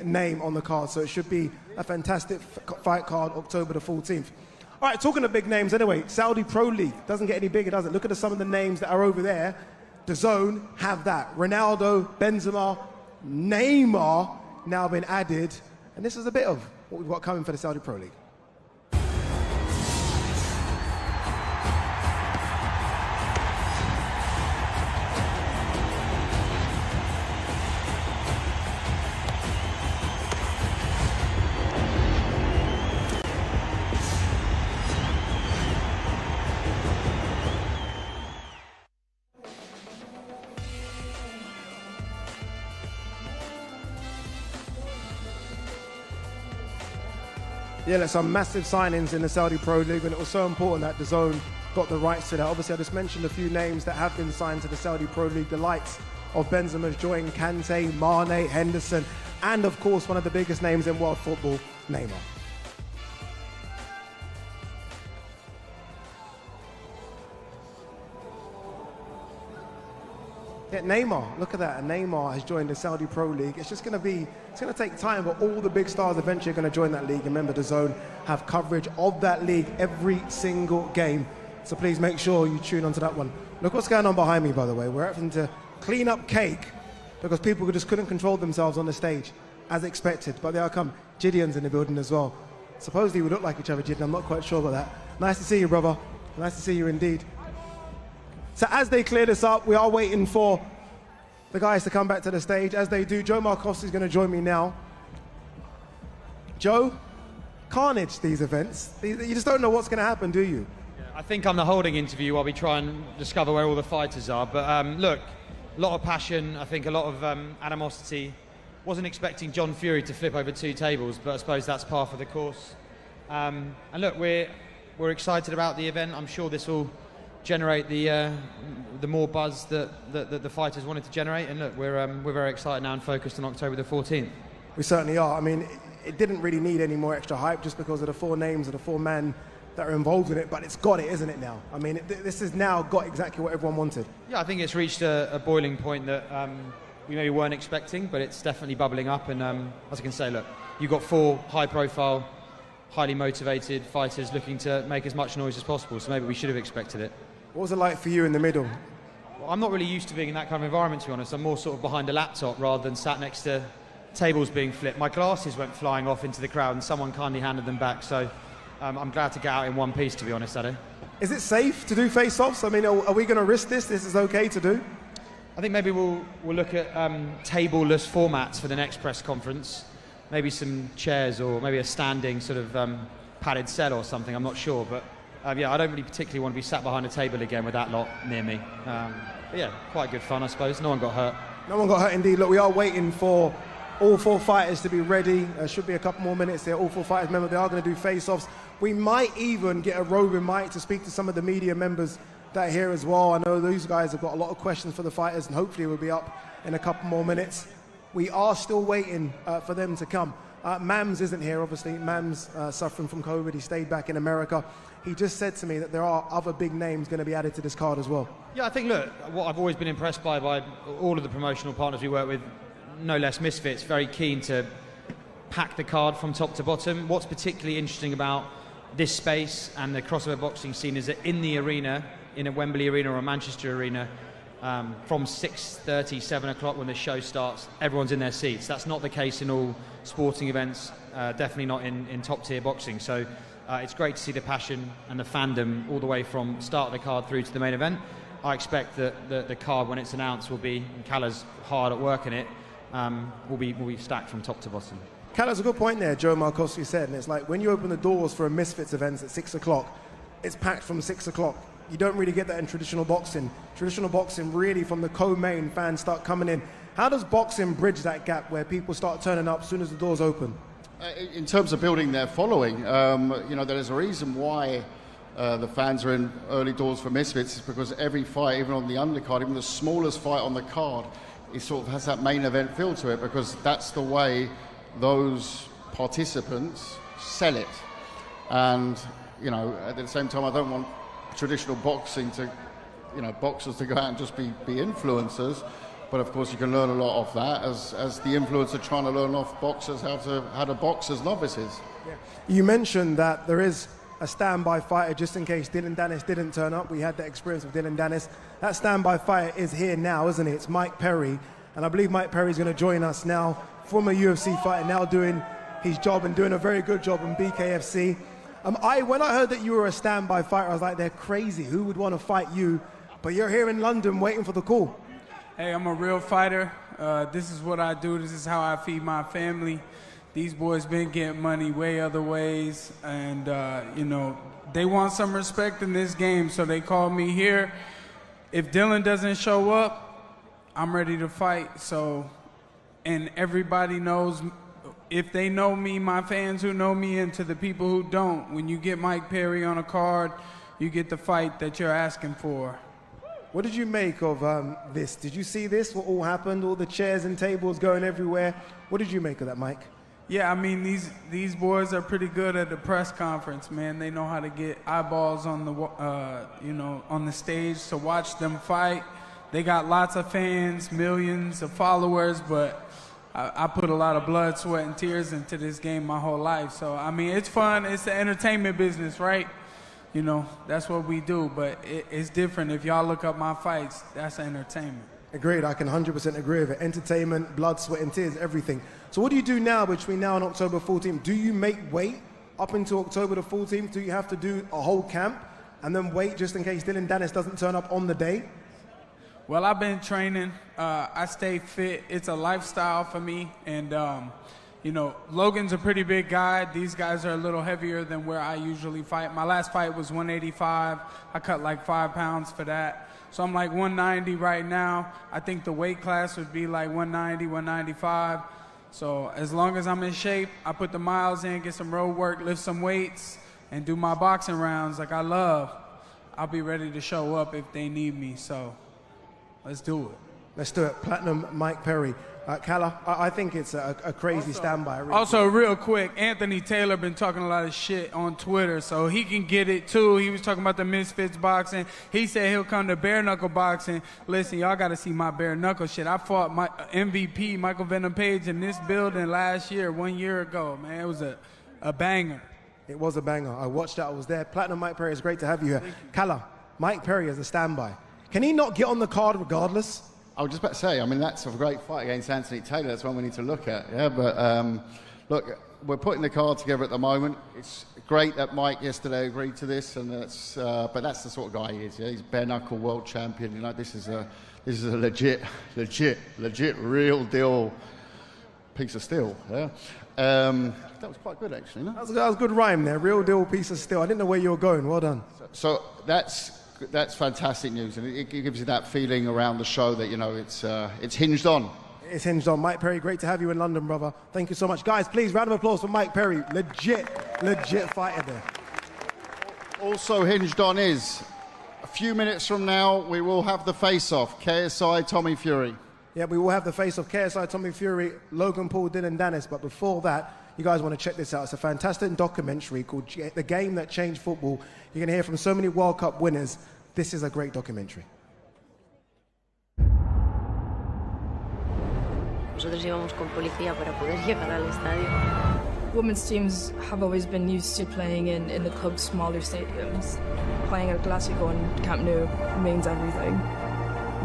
name on the card, so it should be a fantastic fight card October the 14th. All right, talking of big names anyway, Saudi Pro League doesn't get any bigger, does it? Look at some of the names that are over there. DAZN have that. Ronaldo, Benzema, Neymar now been added, and this is a bit of what we've got coming for the Saudi Pro League. Yeah, there's some massive signings in the Saudi Pro League, and it was so important that DAZN got the rights to that. Obviously, I just mentioned a few names that have been signed to the Saudi Pro League. The likes of Benzema's joined Kante, Mane, Henderson, and of course, one of the biggest names in world football, Neymar. Yeah, Neymar, look at that. And Neymar has joined the Saudi Pro League. It's going to take time, but all the big stars eventually are going to join that league. Remember, DAZN have coverage of that league every single game. So please make sure you tune onto that one. Look what's going on behind me, by the way. We're having to clean up cake because people just couldn't control themselves on the stage, as expected. But there come. Gideon's in the building as well. Supposedly we look like each other, Gideon. I'm not quite sure about that. Nice to see you, brother. Nice to see you indeed. So as they clear this up, we are waiting for the guys to come back to the stage. As they do, Joe Marcosti is going to join me now. Joe, carnage, these events. You just don't know what's going to happen, do you? Yeah, I think I'm the holding interview while we try and discover where all the fighters are. But look, a lot of passion, I think a lot of animosity. Wasn't expecting John Fury to flip over 2 tables, but I suppose that's par for the course. And look, we're excited about the event. I'm sure this will generate the more buzz that the fighters wanted to generate. And look, we're very excited now and focused on October the 14th. We certainly are. I mean, it didn't really need any more extra hype just because of the 4 names of the 4 men that are involved in it, but it's got it, isn't it now? I mean, this has now got exactly what everyone wanted. Yeah, I think it's reached a boiling point that we maybe weren't expecting, but it's definitely bubbling up. And as I can say, look, you've got 4 high-profile, highly motivated fighters looking to make as much noise as possible, so maybe we should have expected it. What was it like for you in the middle? Well, I'm not really used to being in that kind of environment, to be honest. I'm more sort of behind a laptop rather than sat next to tables being flipped. My glasses went flying off into the crowd and someone kindly handed them back, so I'm glad to get out in one piece, to be honest, Ade. Is it safe to do face-offs? I mean, are we going to risk this? This is okay to do? I think maybe we'll look at table-less formats for the next press conference. Maybe some chairs or maybe a standing sort of padded cell or something, I'm not sure. But yeah, I don't really particularly want to be sat behind a table again with that lot near me. But yeah, quite good fun, I suppose. No one got hurt. No one got hurt indeed. Look, we are waiting for all 4 fighters to be ready. There should be a couple more minutes there. All 4 fighters, remember, they are going to do face-offs. We might even get a roving mic to speak to some of the media members that are here as well. I know those guys have got a lot of questions for the fighters, and hopefully we'll be up in a couple more minutes. We are still waiting for them to come. Mams isn't here, obviously. Mams suffering from COVID. He stayed back in America. He just said to me that there are other big names going to be added to this card as well. Yeah, I think, look, what I've always been impressed by all of the promotional partners we work with, no less Misfits, very keen to pack the card from top to bottom. What's particularly interesting about this space and the crossover boxing scene is that in the arena, in a Wembley arena or a Manchester arena, from 6:30, 7 o'clock when the show starts, everyone's in their seats. That's not the case in all sporting events, definitely not in top-tier boxing. So it's great to see the passion and the fandom all the way from start of the card through to the main event. I expect that the card, when it's announced, will be, and Callah's hard at work in it, will be stacked from top to bottom. Callah's a good point there, Joe Markowski said, and it's like when you open the doors for a Misfits event at 6 o'clock, it's packed from 6 o'clock. You don't really get that in traditional boxing. Traditional boxing, really, from the co-main, fans start coming in. How does boxing bridge that gap where people start turning up as soon as the doors open? In terms of building their following, you know, there's a reason why the fans are in early doors for Misfits, is because every fight, even on the undercard, even the smallest fight on the card, it sort of has that main event feel to it, because that's the way those participants sell it. And, you know, at the same time, I don't want traditional boxing to, you know, boxers to go out and just be influencers. But of course, you can learn a lot off that as the influencer trying to learn off boxers how to box as novices. Yeah. You mentioned that there is a standby fighter just in case Dylan Dennis didn't turn up. We had that experience with Dylan Dennis. That standby fighter is here now, isn't he? It's Mike Perry. And I believe Mike Perry's going to join us now. Former UFC fighter, now doing his job and doing a very good job in BKFC. When I heard that you were a standby fighter, I was like, they're crazy. Who would want to fight you? But you're here in London waiting for the call. Hey, I'm a real fighter. This is what I do. This is how I feed my family. These boys been getting money way other ways. And, you know, they want some respect in this game, so they called me here. If Dylan doesn't show up, I'm ready to fight. So, and everybody knows, if they know me, my fans who know me, and to the people who don't, when you get Mike Perry on a card, you get the fight that you're asking for. What did you make of this? Did you see this, what all happened, all the chairs and tables going everywhere? What did you make of that, Mike? Yeah, I mean, these boys are pretty good at the press conference, man. They know how to get eyeballs on the, you know, on the stage to watch them fight. They got lots of fans, millions of followers, but I put a lot of blood, sweat, and tears into this game my whole life. So, I mean, it's fun. It's the entertainment business, right? You know, that's what we do, but it's different. If y'all look up my fights, that's entertainment. Agreed, I can 100% agree with it. Entertainment, blood, sweat, and tears, everything. So what do you do now between now and October 14th? Do you make weight up until October the 14th? Do you have to do a whole camp and then wait just in case Dylan Dennis doesn't turn up on the day? Well, I've been training. I stay fit. It's a lifestyle for me. And, you know, Logan's a pretty big guy. These guys are a little heavier than where I usually fight. My last fight was 185. I cut like 5 pounds for that. So I'm like 190 right now. I think the weight class would be like 190, 195. So as long as I'm in shape, I put the miles in, get some road work, lift some weights, and do my boxing rounds like I love. I'll be ready to show up if they need me. So let's do it. Let's do it. Platinum Mike Perry. Calla, I think it's a crazy standby. Really Also, real quick, Anthony Taylor been talking a lot of shit on Twitter, so he can get it too. He was talking about the Misfits boxing. He said he'll come to bare knuckle boxing. Listen, y'all got to see my bare knuckle shit. I fought my MVP, Michael Venom Page, in this building last year, 1 year ago, man. It was a banger. It was a banger. I watched it. I was there. Platinum Mike Perry, it's great to have you here. Calla, Mike Perry as a standby. Can he not get on the card regardless? I was just about to say, I mean, that's a great fight against Anthony Taylor. That's one we need to look at. Yeah, but look, we're putting the card together at the moment. It's great that Mike yesterday agreed to this, and that's, but that's the sort of guy he is. Yeah? He's bare knuckle world champion. You know, this is a legit, real deal piece of steel. Yeah. That was quite good, actually. No? That was a good rhyme there. Real deal piece of steel. I didn't know where you were going. Well done. So that's fantastic news, and it gives you that feeling around the show that, you know, it's hinged on. It's hinged on. Mike Perry, great to have you in London, brother. Thank you so much. Guys, please, round of applause for Mike Perry. Legit fighter there. Also hinged on is, a few minutes from now, we will have the face-off, KSI, Tommy Fury. Yeah, we will have the face-off, KSI, Tommy Fury, Logan Paul, Dylan Dennis. But before that, you guys want to check this out. It's a fantastic documentary called The Game That Changed Football. You're going to hear from so many World Cup winners. This is a great documentary. Nosotros íbamos con policía para poder llegar al estadio. Women's teams have always been used to playing in the club's smaller stadiums. Playing at Clásico and Camp Nou means everything.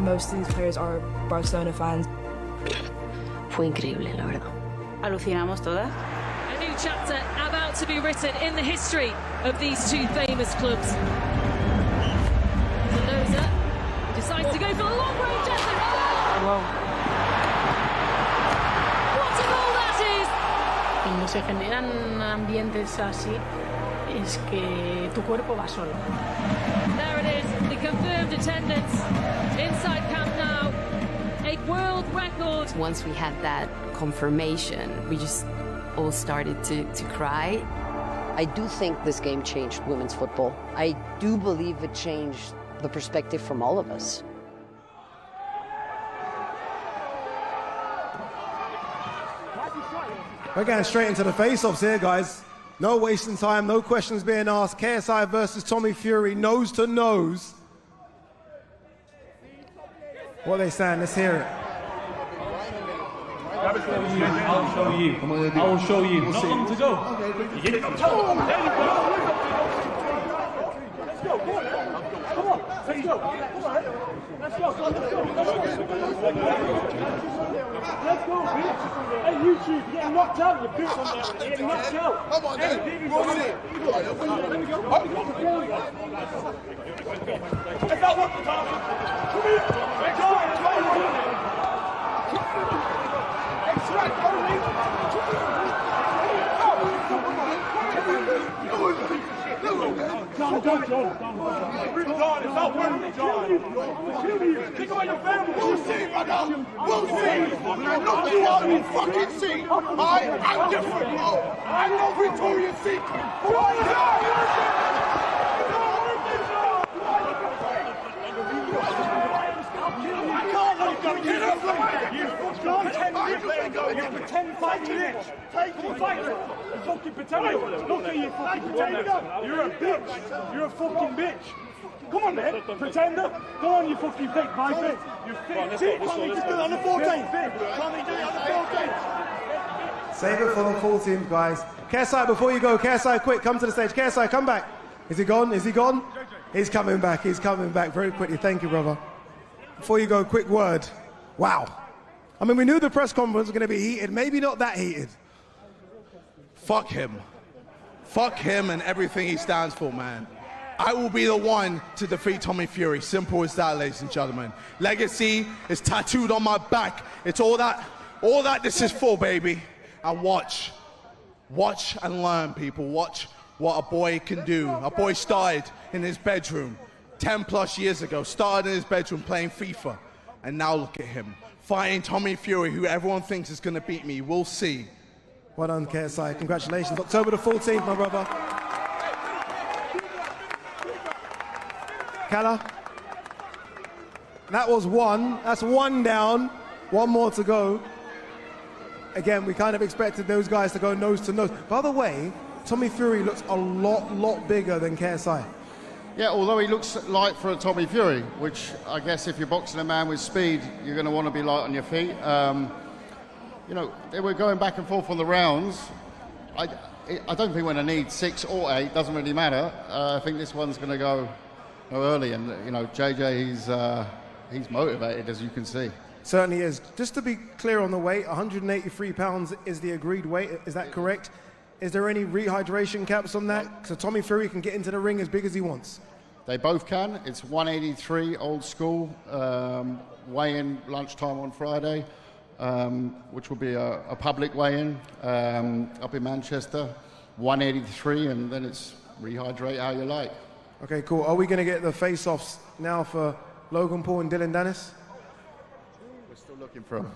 Most of these players are Barcelona fans. Fue increíble, la verdad. Alucinamos todas. A new chapter about to be written in the history of these two famous clubs. Zaloza decides to go for the long range effort. What a goal that is! Cuando se generan ambientes así, es que tu cuerpo va solo. There it is, the confirmed attendance inside Camp Nou. A world record. Once we had that confirmation, we just all started to cry. I do think this game changed women's football. I do believe it changed the perspective from all of us. We're getting straight into the face-offs here, guys. No wasting time, no questions being asked. KSI versus Tommy Fury, nose to nose. What are they saying? Let's hear it. I'll show you. I will show you. Not long to go. You get it. There you go. Let's go. Come on. Let's go. Let's go. Let's go, bitch. Hey, YouTube, you're getting knocked out. Your boots on there. You're getting knocked out. Come on, then. Let me go. Is that what the time? Come here. Let's go. John, it's not worth it, John. Think about your family. We'll see, brother. We'll see. When I knock you out, we'll fucking see. I'm different, bro. I'm no Victoria's Secret. Get up, you pretend fighting it. Take the fight. You fucking pretend. Look at you fucking pretender. You're a bitch. You're a fucking bitch. Come on, man. Pretender. Go on, you fucking fake viper. You fake. See, Tommy, just do it on the 14th. Tommy, do it on the 14th. Save it for the full team, guys. KSI, before you go, KSI, quick, come to the stage. KSI, come back. Is he gone? Is he gone? He's coming back. He's coming back very quickly. Thank you, brother. Before you go, quick word. Wow. I mean, we knew the press conference was going to be heated. Maybe not that heated. Fuck him. Fuck him and everything he stands for, man. I will be the one to defeat Tommy Fury. Simple as that, ladies and gentlemen. Legacy is tattooed on my back. It's all that this is for, baby. And watch and learn, people. Watch what a boy can do. A boy started in his bedroom 10 plus years ago, started in his bedroom playing FIFA. And now look at him, fighting Tommy Fury, who everyone thinks is going to beat me. We'll see. Well done, KSI. Congratulations. October the 14th, my brother. Kala. That was one. That's one down. One more to go. Again, we kind of expected those guys to go nose to nose. By the way, Tommy Fury looks a lot bigger than KSI. Yeah, although he looks light for a Tommy Fury, which I guess if you're boxing a man with speed, you're going to want to be light on your feet. You know, they were going back and forth on the rounds. I don't think we're going to need 6 or 8. Doesn't really matter. I think this one's going to go early, and you know, JJ, he's motivated, as you can see. Certainly is. Just to be clear on the weight, 183 pounds is the agreed weight. Is that correct? Is there any rehydration caps on that? So Tommy Fury can get into the ring as big as he wants. They both can. It's 183 old school. Weigh-in lunchtime on Friday, which will be a public weigh-in up in Manchester. 183, and then it's rehydrate how you like. Okay, cool. Are we going to get the face-offs now for Logan Paul and Dylan Dennis? We're still looking for them.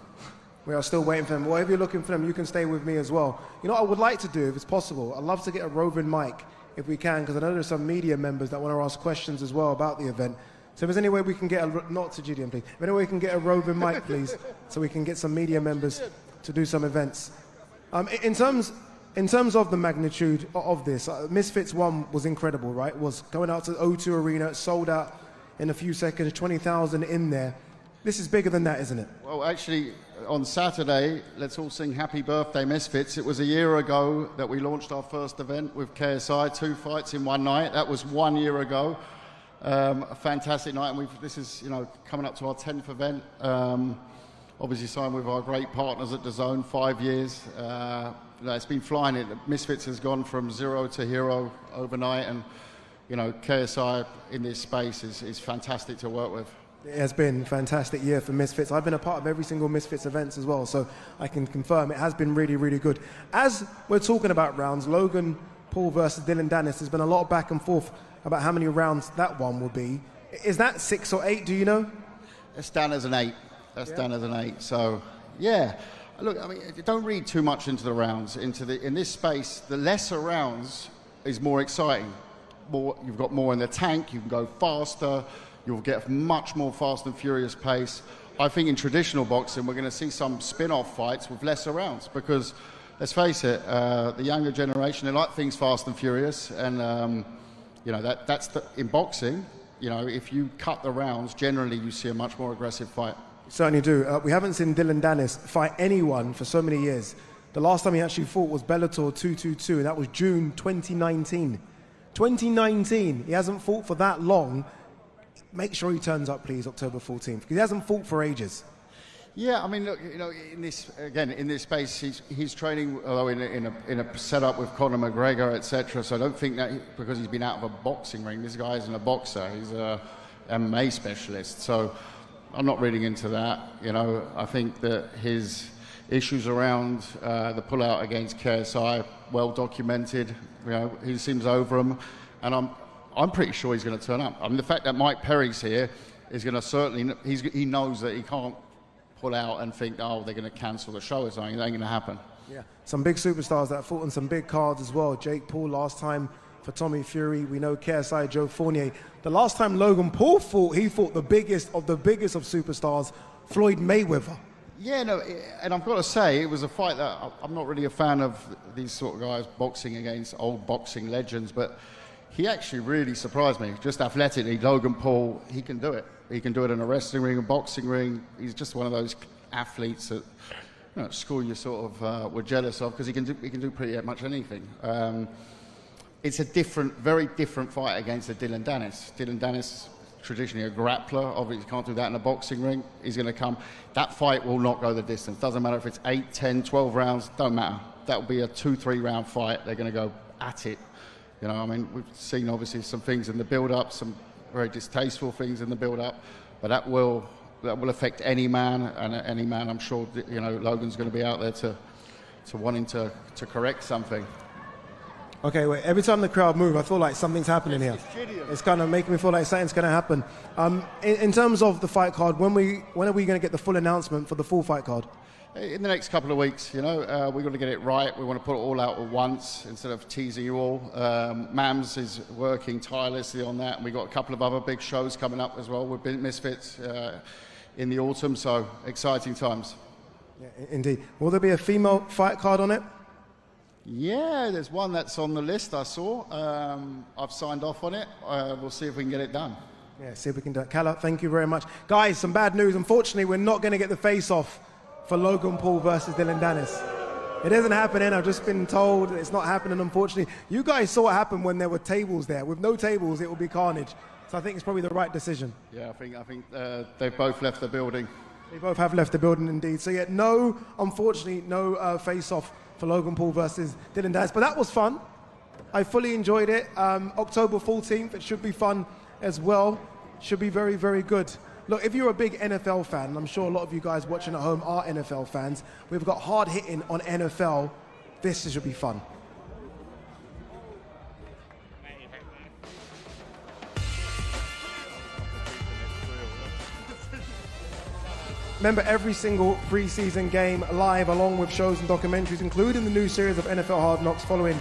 We are still waiting for them. Well, if you're looking for them, you can stay with me as well. You know what I would like to do, if it's possible? I'd love to get a roving mic, if we can, because I know there's some media members that want to ask questions as well about the event. So if there's any way we can get not to Gideon, please. If any way we can get a roving mic, please, so we can get some media members to do some events. In terms of the magnitude of this, Misfits 1 was incredible, right? Was going out to the O2 Arena, sold out in a few seconds, 20,000 in there. This is bigger than that, isn't it? Well, actually, on Saturday, let's all sing Happy Birthday Misfits. It was a year ago that we launched our first event with KSI, 2 fights in one night. That was 1 year ago. A fantastic night, and this is, you know, coming up to our 10th event. Obviously signed with our great partners at DAZN, 5 years. It's been flying. Misfits has gone from 0 to hero overnight, and you know, KSI in this space is fantastic to work with. It has been a fantastic year for Misfits. I've been a part of every single Misfits events as well, so I can confirm it has been really good. As we're talking about rounds, Logan Paul versus Dylan Dennis, there's been a lot of back and forth about how many rounds that one will be. Is that 6 or 8, do you know? It's done as an 8. That's done as an 8. So, yeah. Look, I mean, don't read too much into the rounds. In this space, the lesser rounds is more exciting. You've got more in the tank, you can go faster, you'll get a much more fast and furious pace. I think in traditional boxing, we're going to see some spin-off fights with lesser rounds because, let's face it, the younger generation, they like things fast and furious, and you know, that's in boxing, you know, if you cut the rounds, generally you see a much more aggressive fight. Certainly do. We haven't seen Dylan Dennis fight anyone for so many years. The last time he actually fought was Bellator 222, and that was June 2019. 2019, he hasn't fought for that long. Make sure he turns up, please, October 14th, because he hasn't fought for ages. Yeah, I mean, look, you know, in this space, he's training, although in a setup with Conor McGregor, etc. So I don't think that because he's been out of a boxing ring, this guy isn't a boxer. He's a MMA specialist. So I'm not reading into that. You know, I think that his issues around the pullout against KSI, well documented. You know, he seems over them, and I'm pretty sure he's going to turn up. I mean, the fact that Mike Perry's here is going to certainly. He knows that he can't pull out and think, oh, they're going to cancel the show or something. It ain't going to happen. Yeah, some big superstars that fought on some big cards as well. Jake Paul last time for Tommy Fury. We know KSI, Joe Fournier. The last time Logan Paul fought, he fought the biggest of superstars, Floyd Mayweather. Yeah, no, and I've got to say, it was a fight that I'm not really a fan of these sort of guys boxing against old boxing legends, but he actually really surprised me. Just athletically, Logan Paul, he can do it. He can do it in a wrestling ring, a boxing ring. He's just one of those athletes that, you know, at school you sort of were jealous of because he can do pretty much anything. It's a very different fight against a Dylan Dennis. Dylan Dennis, traditionally a grappler, obviously can't do that in a boxing ring. He's going to come. That fight will not go the distance. Doesn't matter if it's 8, 10, 12 rounds, don't matter. That will be a 2-3 round fight. They're going to go at it. You know, I mean, we've seen obviously some things in the build-up, some very distasteful things in the build-up, but that will affect any man, and any man, I'm sure, you know, Logan's going to be out there to wanting to correct something. Okay, wait, every time the crowd move, I feel like something's happening here. It's kind of making me feel like something's going to happen. In terms of the fight card, when are we going to get the full announcement for the full fight card? in the next couple of weeks, you know, we're going to get it right. We want to put it all out at once instead of teasing you all. Mams is working tirelessly on that, and we've got a couple of other big shows coming up as well with Misfits in the autumn, so exciting times. Yeah, indeed. Will there be a female fight card on it? Yeah, there's one that's on the list I saw. I've signed off on it. We'll see if we can get it done. Yeah, see if we can do it. Calla, thank you very much. Guys, some bad news. Unfortunately, we're not going to get the face-off for Logan Paul versus Dylan Dennis. It isn't happening. I've just been told it's not happening, unfortunately. You guys saw what happened when there were tables there. With no tables, it will be carnage. So I think it's probably the right decision. Yeah, I think they've both left the building. They both have left the building, indeed. So yeah, unfortunately, no face-off for Logan Paul versus Dylan Dennis. But that was fun. I fully enjoyed it. October 14th, it should be fun as well. Should be very, very good. Look, if you're a big NFL fan, and I'm sure a lot of you guys watching at home are NFL fans, we've got hard hitting on NFL. This should be fun. Remember, every single preseason game live, along with shows and documentaries, including the new series of NFL Hard Knocks following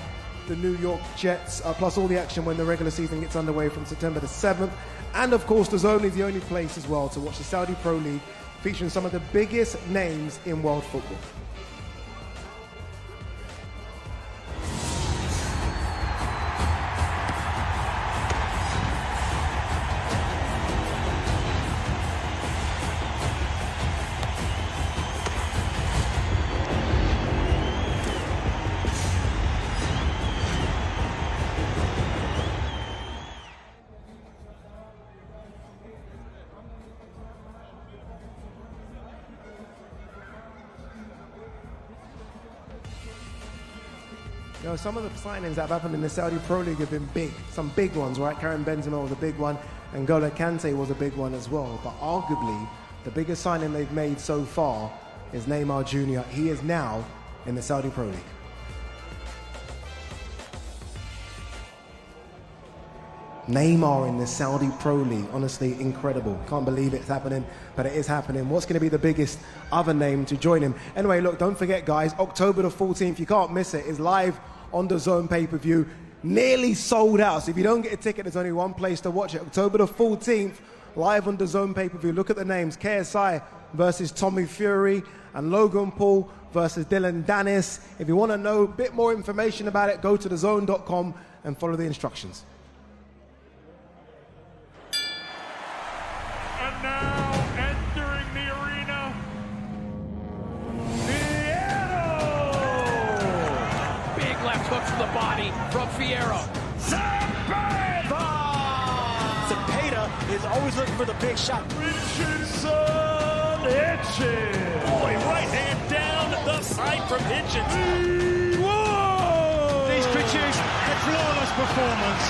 the New York Jets, plus all the action when the regular season gets underway from September the 7th. And of course, DAZN is the only place as well to watch the Saudi Pro League, featuring some of the biggest names in world football. You know, some of the signings that have happened in the Saudi Pro League have been big. Some big ones, right? Karim Benzema was a big one, and N'Golo Kante was a big one as well. But arguably, the biggest signing they've made so far is Neymar Jr. He is now in the Saudi Pro League. Neymar in the Saudi Pro League, honestly incredible. Can't believe it's happening, but it is happening. What's going to be the biggest other name to join him? Anyway, look, don't forget, guys, October the 14th, you can't miss it, is live on the DAZN pay-per-view. Nearly sold out, so if you don't get a ticket, there's only one place to watch it. October the 14th, live on the DAZN pay-per-view. Look at the names: KSI versus Tommy Fury, and Logan Paul versus Dylan Dennis. If you want to know a bit more information about it, go to DAZN.com and follow the instructions. And now entering the arena, Big left hook to the body from Fierro. Zepeda is always looking for the big shot. Richardson Hitchens. Boy, right hand down the side from Hitchens. Whoa! These produce a flawless performance.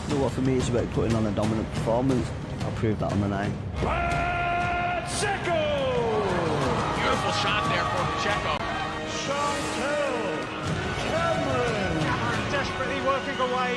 You know what, for me, it's about putting on a dominant performance. I'll prove that on the night. Pacheco! Beautiful shot there for Pacheco. Chantel Cameron. Desperately working away.